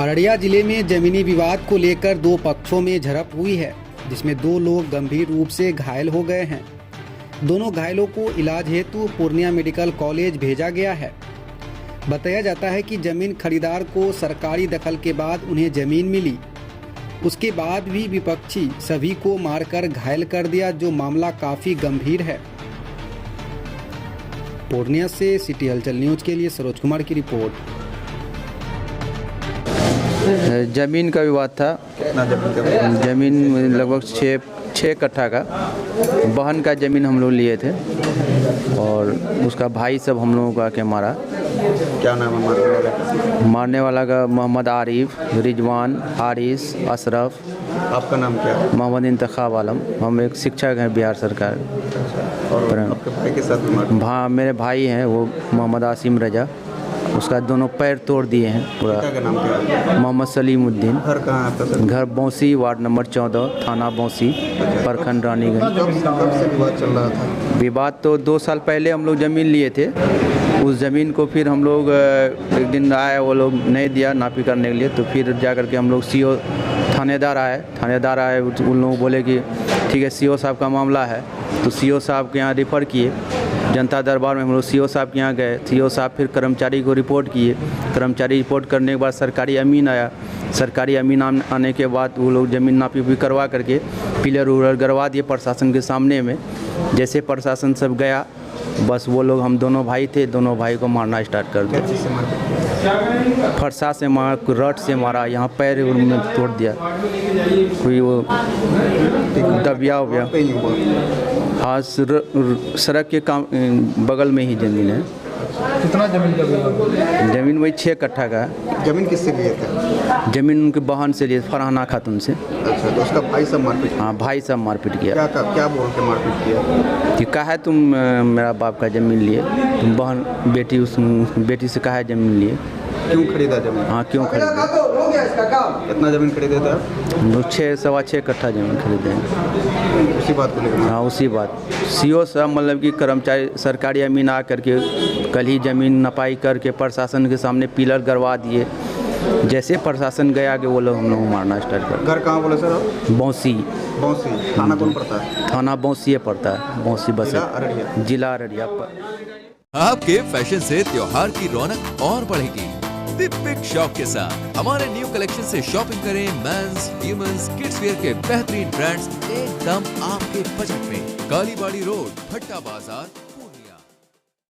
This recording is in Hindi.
अररिया जिले में जमीनी विवाद को लेकर दो पक्षों में झड़प हुई है, जिसमें दो लोग गंभीर रूप से घायल हो गए हैं। दोनों घायलों को इलाज हेतु पूर्णिया मेडिकल कॉलेज भेजा गया है। बताया जाता है कि जमीन खरीदार को सरकारी दखल के बाद उन्हें जमीन मिली, उसके बाद भी विपक्षी सभी को मारकर घायल कर दिया, जो मामला काफी गंभीर है। पूर्णिया से सिटी हलचल न्यूज के लिए सरोज कुमार की रिपोर्ट। ज़मीन का विवाद था। कितना जमीन का? ज़मीन लगभग छः कट्ठा का बहन का ज़मीन हम लोग लिए थे और उसका भाई सब हम लोगों को आके मारा। क्या नाम है मारने वाले का? मारने वाला का मोहम्मद आरिफ, रिजवान, हारिस, अशरफ। आपका नाम क्या है? मोहम्मद इंतखाब आलम। हम एक शिक्षक हैं बिहार सरकार। और आपके भाई के साथ मार? मेरे भाई हैं वो मोहम्मद आसिम रजा, उसका दोनों पैर तोड़ दिए हैं पूरा। पिता का नाम क्या है? मोहम्मद सलीमुद्दीन। घर कहाँ है आपका? घर बौसी, वार्ड नंबर 14, थाना बौसी, प्रखंड रानीगंज। कब से विवाद चल रहा था? विवाद तो 2 साल पहले हम लोग ज़मीन लिए थे। उस ज़मीन को फिर हम लोग एक दिन आए, वो लोग नहीं दिया नापी करने के लिए, तो फिर जा कर के हम लोग सीओ थानेदार आए, उन लोगों बोले कि ठीक है सीओ साहब का मामला है, तो सीओ साहब के यहाँ रिफ़र किए। जनता दरबार में हम लोग सीओ साहब के यहाँ गए। सीओ साहब फिर कर्मचारी को रिपोर्ट किए। कर्मचारी रिपोर्ट करने के बाद सरकारी अमीन आया। सरकारी अमीन आने के बाद वो लोग ज़मीन नापी भी करवा करके पिलर उलर गड़वा दिए प्रशासन के सामने में। जैसे प्रशासन सब गया, बस वो लोग, हम दोनों भाई थे, दोनों भाई को मारना स्टार्ट कर दिया। फरसा से मारा, रट से मारा, यहाँ पैर में तोड़ दिया, कोई वो दबिया उबिया। हाँ, सड़क के बगल में ही ज़मीन है। कितना जमीन का? ज़मीन वही 6 कट्ठा का है। जमीन किससे लिए थे? ज़मीन उनके बहन से लिए, फरहाना खातून से। अच्छा, तो उसका भाई सब मारपीट? हाँ, भाई सब मारपीट किया। क्या बोल के मारपीट किया? कि कहा है तुम मेरा बाप का ज़मीन लिए, तुम बहन बेटी से कहा है ज़मीन लिए। क्यों खरीदा जमीन? हाँ, क्यों खरीदा? कितना जमीन खरीदे थे आप? 6-6.25 कट्ठा ज़मीन खरीदे हैं। उसी बात को लेकर? हाँ, उसी बात। सीओ साहब मतलब कि कर्मचारी सरकारी अमीन आ करके कल ही ज़मीन नपाई करके प्रशासन के सामने पिलर गड़वा दिए। जैसे प्रशासन गया कि वो लोग हम लोग मारना स्टार्ट कर। घर कहाँ बोले सर? बौसी। बौसी। थाना कौन पड़ता है? थाना बौसी पड़ता है, बौसी बस, जिला अररिया पर। आपके फैशन से त्योहार की रौनक और बढ़ेगी। बिग शॉप के साथ हमारे न्यू कलेक्शन से शॉपिंग करें। मेंस, ह्यूमंस, किड्स वेयर के बेहतरीन ब्रांड्स एकदम आपके बजट में। कालीबाड़ी रोड, भट्टा बाजार।